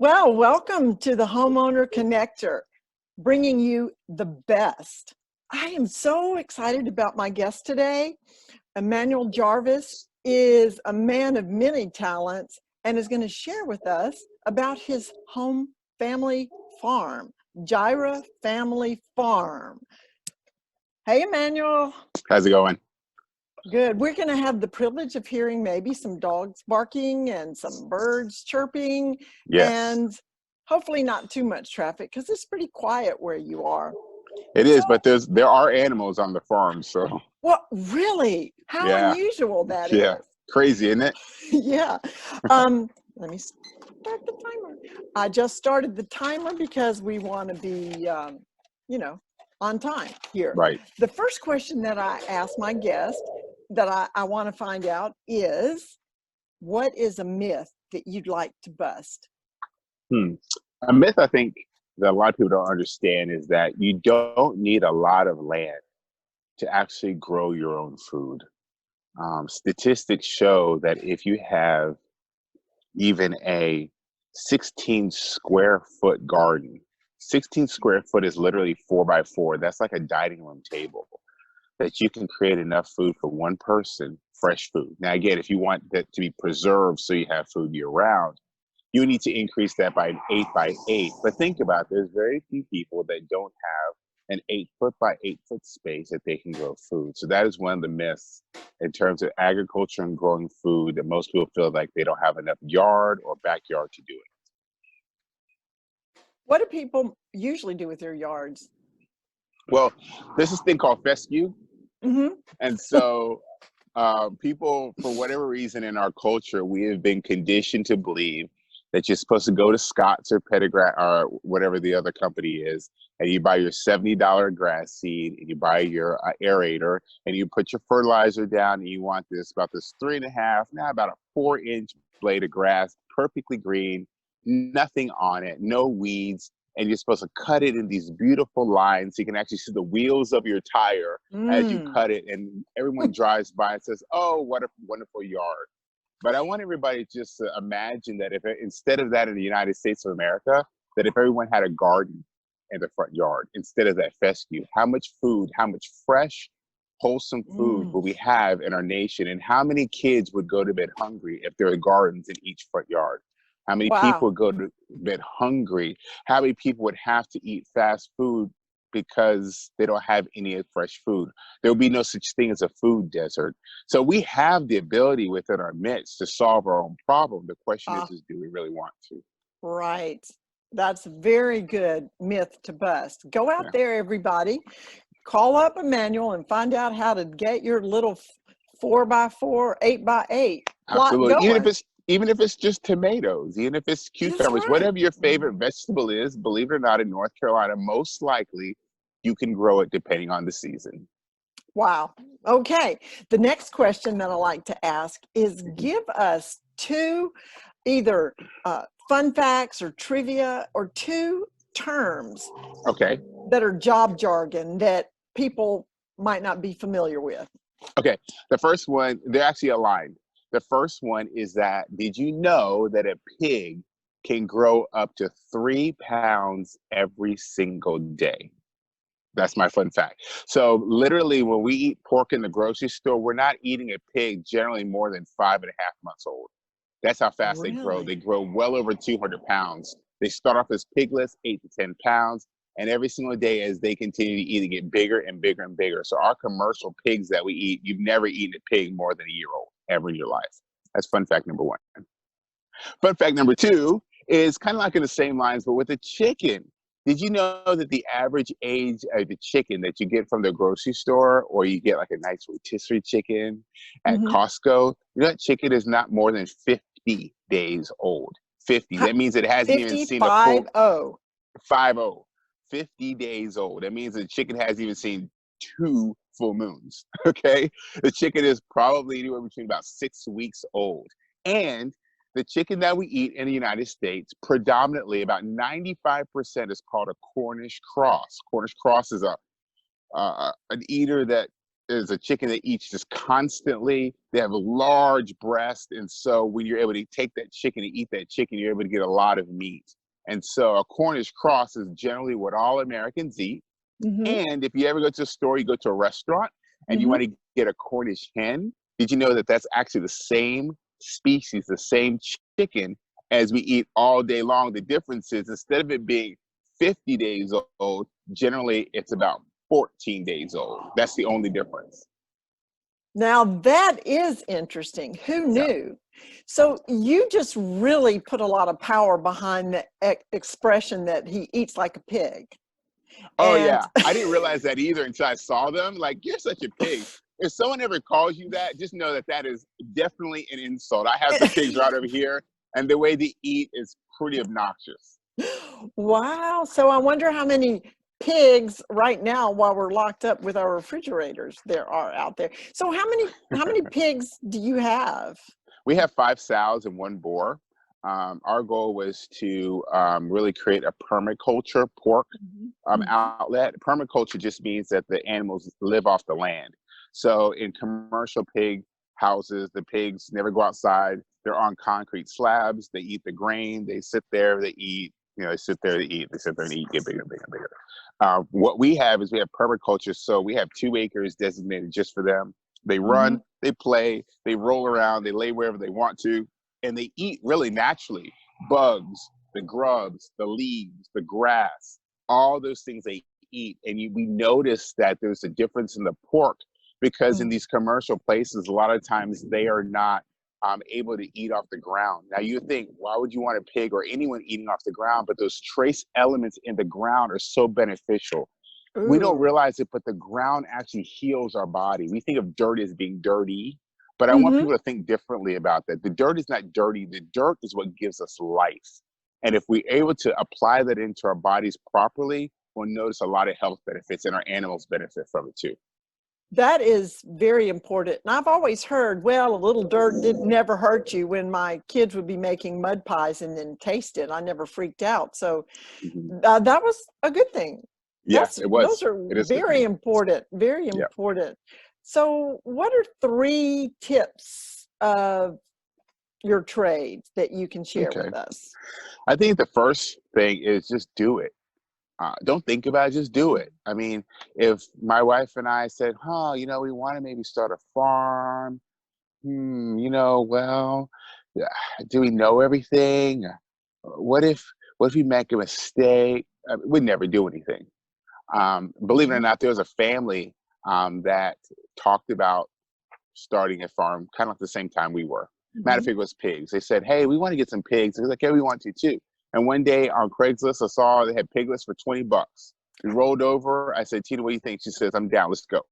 Well, welcome to the Homeowner Connector, bringing you the best. I am so excited about my guest today. Immanuel Jarvis is a man of many talents and is going to share with us about his home family farm, Jireh Family Farm. Hey, Immanuel. How's it going? Good. We're going to have the privilege of hearing maybe some dogs barking and some birds chirping, Yes, and hopefully not too much traffic because it's pretty quiet where you are. it So, is, but there are animals on the farm, so well, really, how yeah, unusual that yeah, is. crazy, isn't it? Yeah. Let me start the timer. I just started the timer because we want to be, on time here. Right. The first question that I ask my guest that I want to find out is, what is a myth that you'd like to bust? Hmm. A myth I think that a lot of people don't understand is that you don't need a lot of land to actually grow your own food. Statistics show that if you have even a 16 square foot garden, 16 square foot is literally 4 by 4. That's like a dining room table. That you can create enough food for one person, fresh food. Now, again, if you want that to be preserved so you have food year round, you need to increase that by an 8 by 8. But think about it, there's very few people that don't have an 8 foot by 8 foot space that they can grow food. So that is one of the myths in terms of agriculture and growing food, that most people feel like they don't have enough yard or backyard to do it. What do people usually do with their yards? Well, there's this thing called fescue. Mm-hmm. And so people, for whatever reason in our culture, we have been conditioned to believe that you're supposed to go to Scott's or Pedigree or whatever the other company is, and you buy your $70 grass seed, and you buy your aerator, and you put your fertilizer down, and you want about this 3.5, now about a 4-inch blade of grass, perfectly green, nothing on it, no weeds, and you're supposed to cut it in these beautiful lines so you can actually see the wheels of your tire as you Mm. cut it, and everyone drives by and says, "Oh, what a wonderful yard." But I want everybody just to imagine that if instead of that in the United States of America, that if everyone had a garden in the front yard instead of that fescue, how much food, how much fresh, wholesome food Mm. would we have in our nation, and how many kids would go to bed hungry if there were gardens in each front yard? How many people Wow. would go to bed hungry? How many people would have to eat fast food because they don't have any fresh food? There will be no such thing as a food desert. So we have the ability within our midst to solve our own problem. The question Ah, is do we really want to? right. That's a very good myth to bust. Go out Yeah, there, everybody. Call up Immanuel and find out how to get your little 4 by 4, 8 by 8 plot absolutely. going. Even if it's just tomatoes, even if it's That's cucumbers, right. whatever your favorite vegetable is, believe it or not, in North Carolina, most likely you can grow it depending on the season. Wow. Okay. The next question that I like to ask is, Mhm. give us two either fun facts or trivia, or two terms Okay. that are job jargon that people might not be familiar with. Okay. The first one, they're actually aligned. The first one is that, did you know that a pig can grow up to 3 pounds every single day? That's my fun fact. So literally, when we eat pork in the grocery store, we're not eating a pig generally more than 5.5 months old. That's how fast they grow. Really? They grow well over 200 pounds. They start off as piglets, 8 to 10 pounds. And every single day, as they continue to eat, they get bigger and bigger and bigger. So our commercial pigs that we eat, you've never eaten a pig more than a year old ever in your life. That's fun fact number one. Fun fact number two is kind of like in the same lines, but with a chicken. Did you know that the average age of the chicken that you get from the grocery store, or you get like a nice rotisserie chicken at Mm-hmm. Costco, you know that chicken is not more than 50 days old. 50. That means it hasn't even seen a full 50. 50. 50 days old. That means the chicken hasn't even seen 2 full moons. Okay. The chicken is probably anywhere between about 6 weeks old. And the chicken that we eat in the United States, predominantly about 95% is called a Cornish cross. Cornish cross is an eater that is a chicken that eats just constantly. They have a large breast, and so when you're able to take that chicken and eat that chicken, you're able to get a lot of meat. And so a Cornish cross is generally what all Americans eat. Mm-hmm. And if you ever go to a store, you go to a restaurant, and you Mm-hmm. want to get a Cornish hen, did you know that that's actually the same species, the same chicken as we eat all day long? The difference is instead of it being 50 days old, generally it's about 14 days old. That's the only difference. Now that is interesting. Who Yeah. knew? So you just really put a lot of power behind the expression that he eats like a pig. Oh And yeah, I didn't realize that either until I saw them. Like, you're such a pig. If someone ever calls you that, just know that that is definitely an insult. I have some pigs right over here, and the way they eat is pretty obnoxious. wow. So I wonder how many pigs right now while we're locked up with our refrigerators there are out there. So how many pigs do you have? We have 5 sows and 1 boar. Our goal was to really create a permaculture pork Mhm. outlet. Permaculture just means that the animals live off the land. So in commercial pig houses, the pigs never go outside. They're on concrete slabs. They eat the grain. They sit there. They eat. They sit there to eat. They sit there and eat, get bigger and bigger and bigger. What we have is we have permaculture. So we have 2 acres designated just for them. They run, Mhm. they play, they roll around, they lay wherever they want to, and they eat really naturally. Bugs, the grubs, the leaves, the grass, all those things they eat. And we noticed that there's a difference in the pork because in these commercial places, a lot of times they are not able to eat off the ground. Now you think, why would you want a pig or anyone eating off the ground? But those trace elements in the ground are so beneficial. We don't Ooh. realize it, but the ground actually heals our body. We think of dirt as being dirty, but I want Mhm. people to think differently about that. The dirt is not dirty. The dirt is what gives us life. And if we're able to apply that into our bodies properly, we'll notice a lot of health benefits, and our animals benefit from it too. That is very important. And I've always heard, well, a little dirt did never hurt you. When my kids would be making mud pies and then taste it, I never freaked out. So Mhm. that was a good thing. Yeah, it Those was. are It is a good very thing. important, very Yeah. important. So what are 3 tips of your trade that you can share Okay. with us? I think the first thing is just do it. Don't think about it, just do it. I mean, if my wife and I said, we want to maybe start a farm. Well, yeah, do we know everything? What if we make a mistake? We'd never do anything. Believe it or Mhm. not, there was a family that talked about starting a farm kind of at the same time we were. Matter of Mhm. fact, it was pigs. They said, "Hey, we want to get some pigs." I was like, "Yeah, we want to too." And one day on Craigslist, I saw they had piglets for $20. We rolled over. I said, "Tina, what do you think?" She says, "I'm down. Let's go."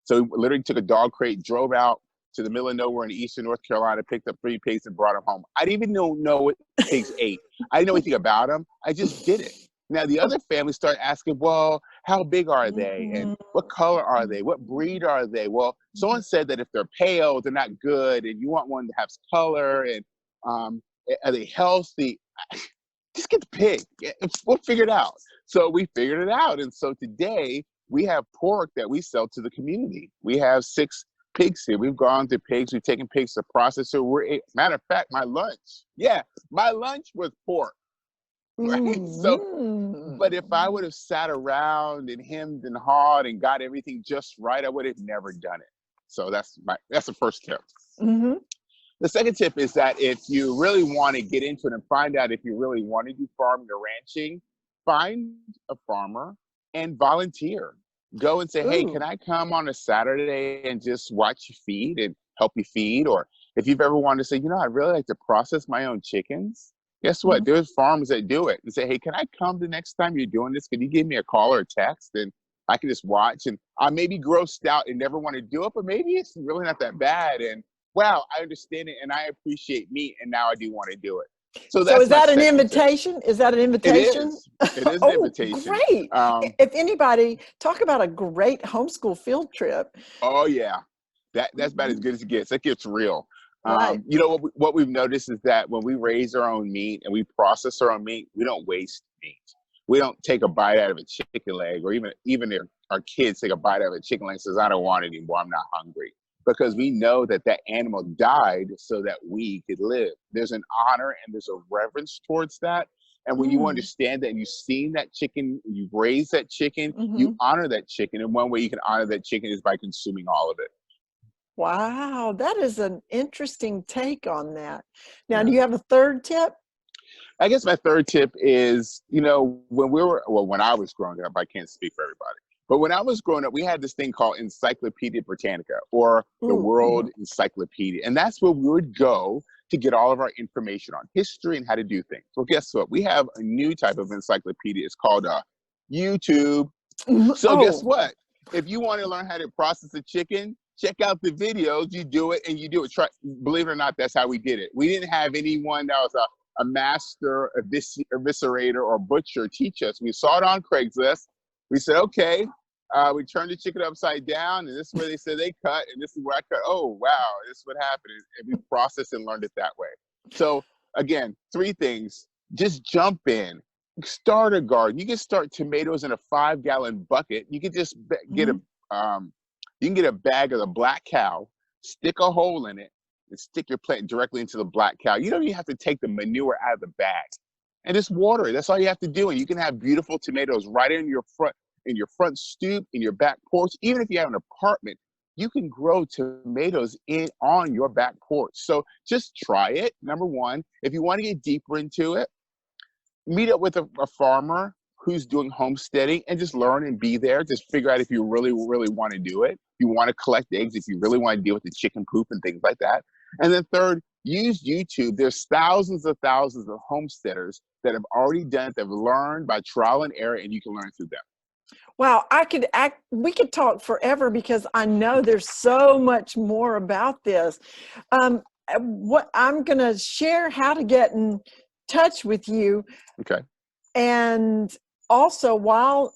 So we literally took a dog crate, drove out to the middle of nowhere in eastern North Carolina, picked up 3 pigs and brought them home. I didn't even know what pigs ate. I didn't know anything about them. I just did it. Now the other families start asking, well, how big are they? And Mhm. what color are they? What breed are they? Well, someone said that if they're pale, they're not good, and you want one that has color, and are they healthy? Just get the pig. We'll figure it out. So we figured it out. And so today we have pork that we sell to the community. We have 6 pigs here. We've gone to pigs. We've taken pigs to processor. Matter of fact, my lunch was pork, right? So, but if I would Mhm. have sat around and hemmed and hawed and got everything just right, I would have never done it. So that's the first tip. Mhm. The second tip is that if you really want to get into it and find out if you really want to do farming or ranching, find a farmer and volunteer. Go and say, hey, can Ooh. I come on a Saturday and just watch you feed and help you feed? Or if you've ever wanted to say, I'd really like to process my own chickens. Guess what? Mhm. There's farms that do it and say, hey, can I come the next time you're doing this? Can you give me a call or a text? And I can just watch. And I may be grossed out and never want to do it, but maybe it's really not that bad. And wow, I understand it and I appreciate meat, and now I do want to do it. So So that's is my that an second tip. invitation? Is that an It invitation? is. It is an Oh, invitation. great. Um, If anybody, talk about a great homeschool field trip. oh yeah, that's about as Mhm. good as it gets. It gets real. Right. What we've noticed is that when we raise our own meat and we process our own meat, we don't waste meat. We don't take a bite out of a chicken leg or even their our kids take a bite out of a chicken leg and says, I don't want it anymore, I'm not hungry. Because we know that that animal died so that we could live. There's an honor and there's a reverence towards that. And when you understand that and you've seen that chicken, you've raised that chicken, you honor that chicken. And one way you can honor that chicken is by consuming all of it. Wow, that is an interesting take on that. Now, do you have a third tip? I guess my third tip is, when I was growing up, I can't speak for everybody, but when I was growing up, we had this thing called Encyclopedia Britannica, or the World Encyclopedia. And that's where we would go to get all of our information on history and how to do things. Well, guess what? We have a new type of encyclopedia. It's called YouTube. So guess what? If you want to learn how to process a chicken, check out the videos, you do it, and you do it. Believe it or not, that's how we did it. We didn't have anyone that was a master eviscerator or butcher teach us. We saw it on Craigslist. We said, okay, we turned the chicken upside down, and this is where they said they cut, and this is where I cut. Oh, wow, this is what happened. And we processed and learned it that way. So again, 3 things. Just jump in. Start a garden. You can start tomatoes in a 5-gallon bucket. You can just get you can get a bag of the black cow, stick a hole in it, and stick your plant directly into the black cow. You don't even have to take the manure out of the bag, and just water it. That's all you have to do, and you can have beautiful tomatoes right in your front stoop, in your back porch. Even if you have an apartment, you can grow tomatoes on your back porch. So just try it. Number 1, if you want to get deeper into it, meet up with a farmer who's doing homesteading and just learn and be there. Just figure out if you really, really want to do it. If you want to collect eggs, if you really want to deal with the chicken poop and things like that. And then third, use YouTube. There's thousands of homesteaders that have already done it, that have learned by trial and error, and you can learn through them. Wow, we could talk forever because I know there's so much more about this. What I'm going to share how to get in touch with you. Okay. And also, while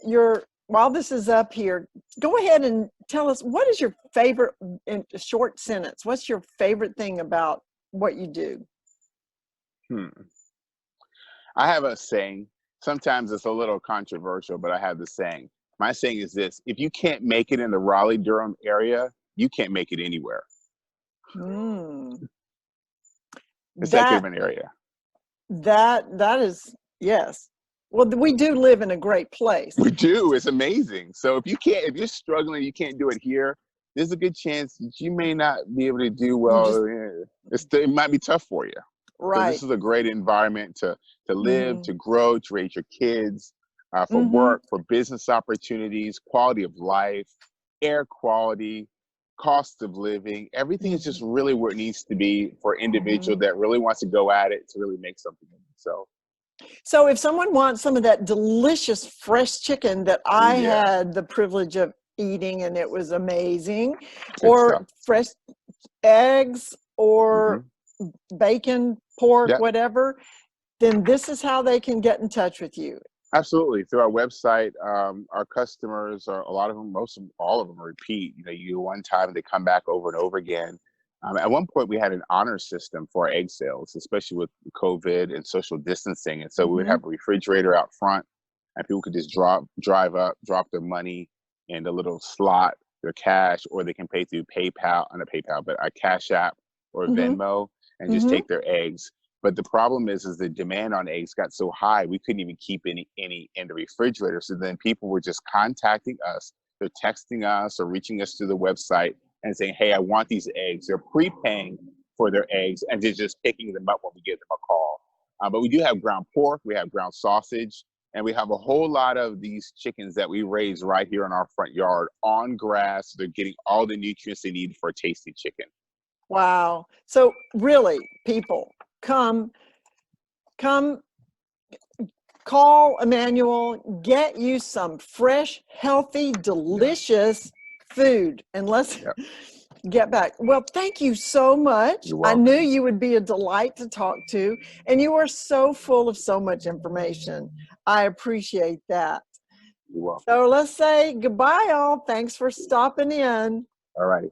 this is up here, go ahead and tell us, what is your favorite, in a short sentence, what's your favorite thing about what you do? I have a saying. Sometimes it's a little controversial, but I have the saying. My saying is this: if you can't make it in the Raleigh-Durham area, you can't make it anywhere. It's that kind of an area. That is, yes. Well, we do live in a great place. We do. It's amazing. So if you're struggling, you can't do it here, there's a good chance that you may not be able to do well. It might be tough for you. Right. So this is a great environment to live, to grow, to raise your kids, for work, for business opportunities, quality of life, air quality, cost of living. Everything is just really where it needs to be for an individual that really wants to go at it to really make something of themselves. So if someone wants some of that delicious fresh chicken that I had the privilege of eating, and it was amazing, or fresh eggs or bacon, pork, whatever, then this is how they can get in touch with you. Absolutely. Through our website, our customers, are a lot of them, all of them repeat. You do one time, they come back over and over again. At one point, we had an honor system for our egg sales, especially with COVID and social distancing. And so we would have a refrigerator out front, and people could just drive up, drop their money in the little slot, their cash, or they can pay through PayPal, not PayPal, but a Cash App or Venmo, and just take their eggs. But the problem is the demand on eggs got so high, we couldn't even keep any in the refrigerator. So then people were just contacting us. They're texting us or reaching us through the website and saying, hey, I want these eggs. They're prepaying for their eggs, and they're just picking them up when we give them a call. But we do have ground pork, we have ground sausage, and we have a whole lot of these chickens that we raise right here in our front yard on grass. They're getting all the nutrients they need for a tasty chicken. Wow. So really, people, come call Immanuel, get you some fresh, healthy, delicious food, and let's get back. Well, thank you so much. I knew you would be a delight to talk to, and you are so full of so much information. I appreciate that. You're welcome. So let's say goodbye, all. Thanks for stopping in. All right.